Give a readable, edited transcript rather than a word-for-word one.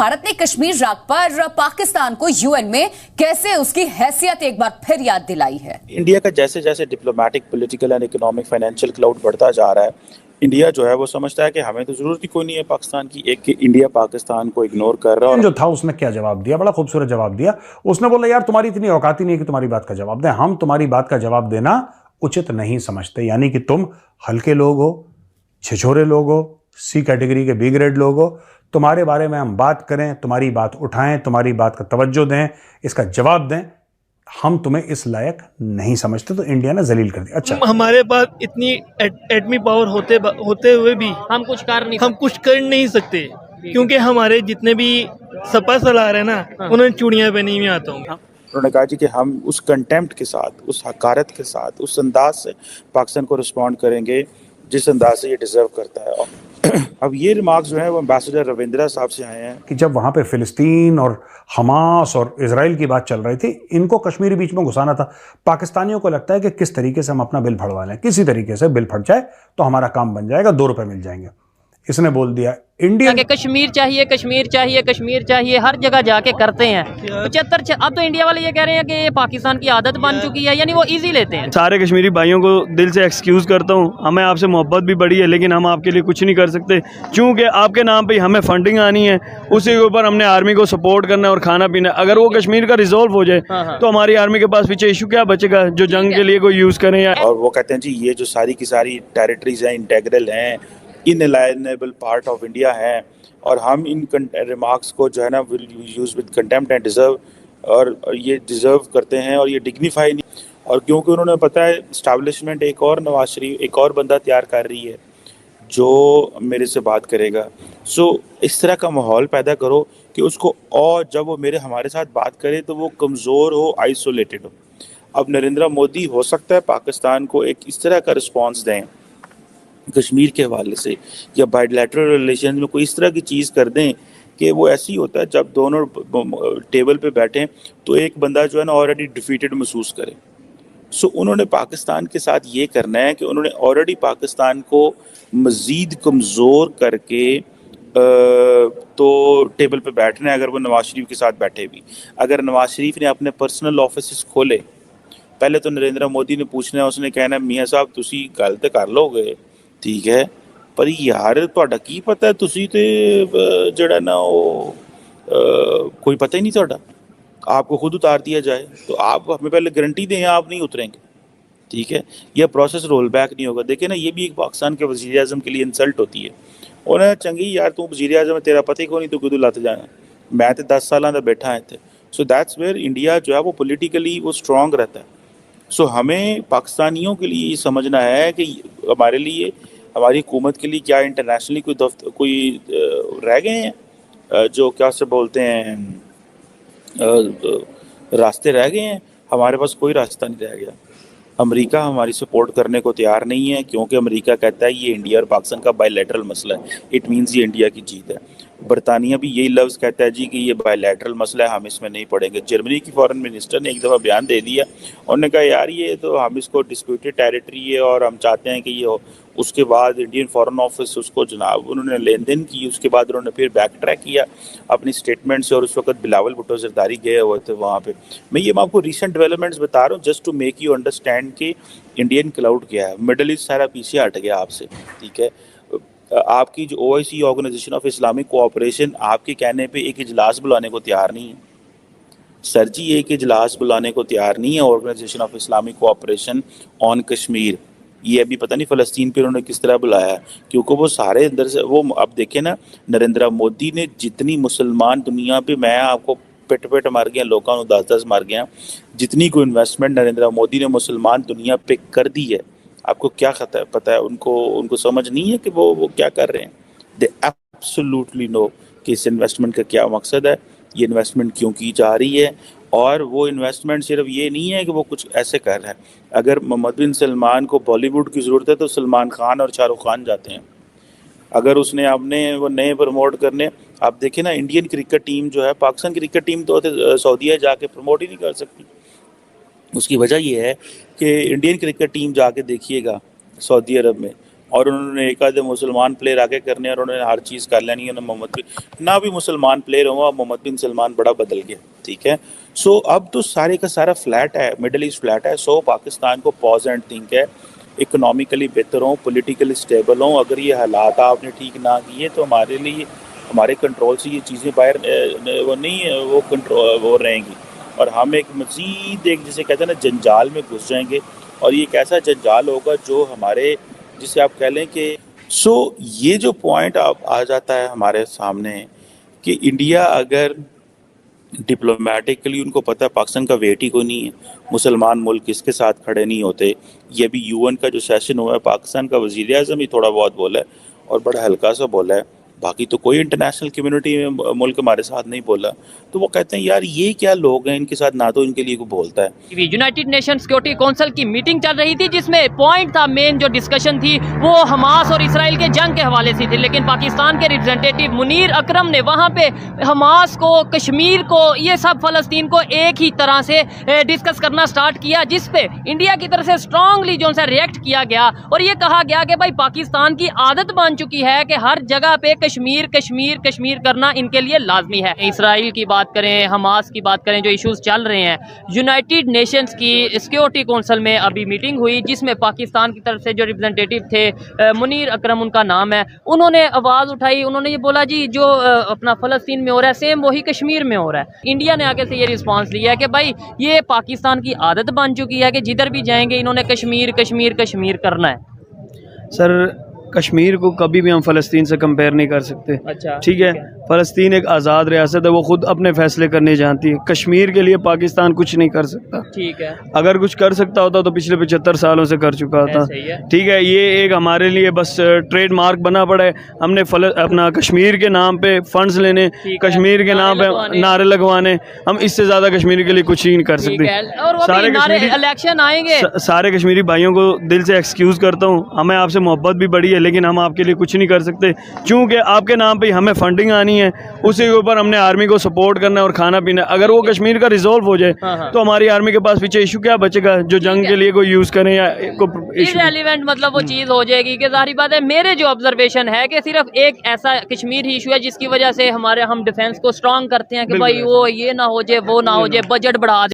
भारत ने कश्मीर राग पर पाकिस्तान को यूएन में कैसे उसकी हैसियत एक बार फिर याद दिलाई है। इंडिया का जैसे जैसे diplomatic, political and economic, financial cloud बढ़ता जा रहा है, इंडिया जो है वो समझता है कि हमें तो जरूरत ही कोई नहीं है पाकिस्तान की। एक कि इंडिया पाकिस्तान को इग्नोर कर रहा है। जो था उसने क्या जवाब दिया, बड़ा खूबसूरत जवाब दिया। उसने बोला यार तुम्हारी इतनी औकात ही नहीं है कि तुम्हारी बात का जवाब दें, हम तुम्हारी बात का जवाब देना उचित नहीं समझते। यानी कि तुम हल्के लोग हो, छिछोरे लोग हो, सी कैटेगरी के बी ग्रेड लोग हो, तुम्हारे बारे में हम बात करें, तुम्हारी बात उठाएं, तुम्हारी बात का तवज्जो दें, इसका जवाब दें, हम तुम्हें इस लायक नहीं समझते। तो इंडिया ने जलील कर दिया। अच्छा, हमारे पास इतनी एटमी पावर होते हुए भी हम कुछ कर नहीं सकते क्योंकि हमारे जितने भी सपा सलार है ना, उन्होंने चूड़ियां पहनी हुई आता हूँ। उन्होंने कहा जी कि हम उस कंटेम्प्ट के साथ, उस हकारत के साथ, उस अंदाज से पाकिस्तान को रिस्पॉन्ड करेंगे जिस अंदाज से ये डिजर्व करता है। अब ये रिमार्क्स जो है वो एम्बेसडर रविंद्रा साहब से आए हैं कि जब वहां पे फिलिस्तीन और हमास और इजराइल की बात चल रही थी, इनको कश्मीर बीच में घुसाना था। पाकिस्तानियों को लगता है कि किस तरीके से हम अपना बिल फटवा लें, किसी तरीके से बिल फट जाए तो हमारा काम बन जाएगा, 2 रुपए मिल जाएंगे। इसने बोल दिया इंडिया के कश्मीर चाहिए, कश्मीर चाहिए, कश्मीर चाहिए, हर जगह जाके करते हैं 75। अब तो इंडिया वाले ये कह रहे हैं कि ये पाकिस्तान की आदत बन चुकी है, यानी वो इजी लेते हैं। सारे कश्मीरी भाइयों को दिल से एक्सक्यूज करता हूँ, हमें आपसे मोहब्बत भी बड़ी है लेकिन हम आपके लिए कुछ नहीं कर सकते क्योंकि आपके नाम पे हमें फंडिंग आनी है, उसी के ऊपर हमने आर्मी को सपोर्ट करना है और खाना पीना। अगर वो कश्मीर का रिजोल्व हो जाए तो हमारी आर्मी के पास पीछे इशू क्या बचेगा जो जंग के लिए कोई यूज करें। और वो कहते हैं जी ये जो सारी की सारी टेरिटरीज हैं, इंटेग्रल हैं, इनएलाइनेबल पार्ट ऑफ इंडिया है और हम इन रिमार्क्स को जो है ना will use with contempt and deserve, और ये डिजर्व करते हैं और ये डिग्निफाई नहीं। और क्योंकि उन्होंने पता है इस्टेब्लिशमेंट एक और नवाज शरीफ, एक और बंदा तैयार कर रही है जो मेरे से बात करेगा। सो इस तरह का माहौल पैदा करो कि उसको, और जब वो हमारे साथ बात करे तो वो कमज़ोर हो, आइसोलेटेड हो। अब नरेंद्र मोदी हो सकता है पाकिस्तान को एक इस तरह का रिस्पॉन्स दें कश्मीर के हवाले से, या बायलैटरल रिलेशन में कोई इस तरह की चीज़ कर दें कि वो ऐसी होता है जब दोनों टेबल पे बैठें तो एक बंदा जो है ना ऑलरेडी डिफीटेड महसूस करे। सो उन्होंने पाकिस्तान के साथ ये करना है कि उन्होंने ऑलरेडी पाकिस्तान को मज़ीद कमज़ोर करके तो टेबल पे बैठना है। अगर वो नवाज शरीफ के साथ बैठे भी, अगर नवाज शरीफ ने अपने पर्सनल ऑफिस खोले, पहले तो नरेंद्र मोदी ने पूछना है, उसने कहना मियाँ साहब तुसी गल तो कर लोगे ठीक है, पर यार तुहाडा की पता है, तुसी ते जड़ा ना वो कोई पता ही नहीं तुहाडा, आपको खुद उतार दिया जाए तो आप हमें पहले गारंटी दें आप नहीं उतरेंगे, ठीक है। यह प्रोसेस रोल बैक नहीं होगा। देखिए ना, ये भी एक पाकिस्तान के वज़ीर आज़म के लिए इंसल्ट होती है। उन्हें चंगी यार तू वज़ीर आज़म है, तेरा पता ही को नहीं, तू क्यों लत जाना, मैं तो 10 साल का बैठा है। सो दैट्स वेयर इंडिया जो है वो पोलिटिकली वो स्ट्रॉन्ग रहता है। सो हमें पाकिस्तानियों के लिए ये समझना है कि हमारे लिए, हमारी हुकूमत के लिए क्या इंटरनेशनली कोई रह गए हैं जो क्या से बोलते हैं रास्ते रह गए हैं। हमारे पास कोई रास्ता नहीं रह गया। अमेरिका हमारी सपोर्ट करने को तैयार नहीं है क्योंकि अमेरिका कहता है ये इंडिया और पाकिस्तान का बायलैटरल मसला है, इट मीन्स ये इंडिया की जीत है। बरतानिया भी यही लफ्ज़ कहता है जी कि ये बायलैटरल मसला है, हम इसमें नहीं पड़ेंगे। जर्मनी की फॉरेन मिनिस्टर ने एक दफ़ा बयान दे दिया, उन्होंने कहा यार ये तो हम इसको डिस्प्यूटेड टेरिटरी है और हम चाहते हैं कि ये हो। उसके बाद इंडियन फॉरेन ऑफिस उसको जनाब उन्होंने लेन देन की, उसके बाद उन्होंने फिर बैक ट्रैक किया अपनी स्टेटमेंट से, और उस वक्त बिलावल भुट्टो जरदारी गए हुए थे वहाँ पे। मैं आपको रिसेंट डेवलपमेंट्स बता रहा हूँ just to make you understand कि इंडियन क्लाउड क्या है। मिडल ईस्ट सारा पीछे हट गया आपसे, ठीक है। आपकी जो OIC organisation of Islamic cooperation आपके कहने पे एक इजलास बुलाने को तैयार नहीं है सर जी, एक इजलास बुलाने को तैयार नहीं है organisation of Islamic cooperation on Kashmir. ये अभी पता नहीं फ़लस्तीन पे उन्होंने किस तरह बुलाया है, क्योंकि वो सारे अंदर से वो, अब देखें ना, नरेंद्र मोदी ने जितनी मुसलमान दुनिया पे, मैं आपको पिट मर गया लोगों 10-10 मर गया, जितनी कोई इन्वेस्टमेंट नरेंद्र मोदी ने मुसलमान दुनिया पे कर दी है, आपको क्या पता है? उनको समझ नहीं है कि वो क्या कर रहे हैं। दे एब्सोल्युटली नो कि इस इन्वेस्टमेंट का क्या मकसद है, ये इन्वेस्टमेंट क्यों की जा रही है। और वो इन्वेस्टमेंट सिर्फ ये नहीं है कि वो कुछ ऐसे कर रहे हैं। अगर मोहम्मद बिन सलमान को बॉलीवुड की ज़रूरत है तो सलमान खान और शाहरुख खान जाते हैं। अगर उसने अपने वो नए प्रमोट करने, आप देखें ना, इंडियन क्रिकेट टीम जो है, पाकिस्तान क्रिकेट टीम तो सऊदीया जाके प्रमोट ही नहीं कर सकती। उसकी वजह ये है कि इंडियन क्रिकेट टीम जाके देखिएगा सऊदी अरब में, और उन्होंने एक आधे मुसलमान प्लेयर आगे करने और उन्होंने हर चीज़ कर लेनी है। मोहम्मद बिन ना भी मुसलमान प्लेयर हुआ, मोहम्मद बिन सलमान बड़ा बदल गया, ठीक है। सो अब तो सारे का सारा फ्लैट है, मिडल ईस्ट फ्लैट है। सो पाकिस्तान को पॉज एंड थिंक है, इकोनॉमिकली बेहतर हों, पॉलिटिकली स्टेबल हों। अगर ये हालात आपने ठीक ना किए तो हमारे लिए, हमारे कंट्रोल से ये चीज़ें बाहर वो नहीं वो कंट्रोल वो रहेंगी और हम एक मज़ीद एक जिसे कहते हैं ना जंजाल में घुस जाएंगे। और ये एक ऐसा जंजाल होगा जो हमारे, जिसे आप कह लें कि ये जो पॉइंट आ जाता है हमारे सामने कि इंडिया अगर डिप्लोमेटिकली, उनको पता है पाकिस्तान का वेट ही कोई नहीं है, मुसलमान मुल्क इसके साथ खड़े नहीं होते। ये भी यूएन का जो सेशन हुआ है, पाकिस्तान का वज़ीर आज़म ही थोड़ा बहुत बोला है और बड़ा हल्का सा बोला है, बाकी तो कोई इंटरनेशनल कम्युनिटी में मुल्क हमारे साथ नहीं बोला। तो वो कहते हैं यार ये क्या लोग हैं, इनके साथ ना तो इनके लिए कोई बोलता है। यूनाइटेड नेशन सिक्योरिटी काउंसिल की मीटिंग चल रही थी जिसमें पॉइंट था, मेन जो डिस्कशन थी वो हमास और इसराइल के जंग के हवाले से थी। लेकिन पाकिस्तान के रिप्रेजेंटेटिव मुनीर अकरम ने वहाँ पे हमास को, कश्मीर को, ये सब फ़लस्तीन को एक ही तरह से डिस्कस करना स्टार्ट किया, जिस पे इंडिया की तरफ से स्ट्रांगली जो सा रिएक्ट किया गया और ये कहा गया कि भाई पाकिस्तान की आदत बन चुकी है कि हर जगह पे कश्मीर कश्मीर कश्मीर करना इनके लिए लाजमी है। इसराइल की बात करें, हमास की बात करें, जो इश्यूज चल रहे हैं, यूनाइटेड नेशंस की सिक्योरिटी काउंसिल में अभी मीटिंग हुई जिसमें पाकिस्तान की तरफ से जो रिप्रेजेंटेटिव थे, मुनीर अकरम उनका नाम है, उन्होंने आवाज़ उठाई। उन्होंने ये बोला जी जो अपना फ़लस्तीन में हो रहा है सेम वही कश्मीर में हो रहा है। इंडिया ने आगे से ये रिस्पांस दिया है कि भाई ये पाकिस्तान की आदत बन चुकी है कि जिधर भी जाएंगे इन्होंने कश्मीर कश्मीर कश्मीर करना है। सर कश्मीर को कभी भी हम फ़लस्तीन से कंपेयर नहीं कर सकते। अच्छा, ठीक है, फ़लस्तीन एक आज़ाद रियासत है, वो खुद अपने फैसले करने जानती है। कश्मीर के लिए पाकिस्तान कुछ नहीं कर सकता। ठीक है, अगर कुछ कर सकता होता तो पिछले 75 सालों से कर चुका होता। ठीक है, ये एक हमारे लिए बस ट्रेड मार्क बना पड़ा है। हमने अपना कश्मीर के नाम पे फंड्स लेने, कश्मीर के नाम पे नारे लगवाने, हम इससे ज़्यादा कश्मीर के लिए कुछ ही नहीं कर सकते। सारे इलेक्शन आएंगे, सारे कश्मीरी भाइयों को दिल से एक्सक्यूज़ करता हूँ, हमें आपसे मोहब्बत भी बड़ी है लेकिन हम आपके लिए कुछ नहीं कर सकते, क्योंकि आपके नाम पे हमें फंडिंग आनी है, उसी के ऊपर हमने आर्मी को सपोर्ट करना है और खाना पीना। अगर वो कश्मीर का रिजॉल्व हो जाए तो हमारी आर्मी के पास पीछे इशू क्या बचेगा जो जंग के लिए कोई यूज़ करें या इररिलेवेंट, मतलब वो चीज़ हो जाएगी कि जाहिर बात है। मेरे जो ऑब्जर्वेशन है कि सिर्फ एक ऐसा कश्मीर ही इशू है जिसकी वजह से हम डिफेंस को स्ट्रॉन्ग करते हैं कि भाई वो ये ना हो जाए, वो ना हो जाए, बजट बढ़ा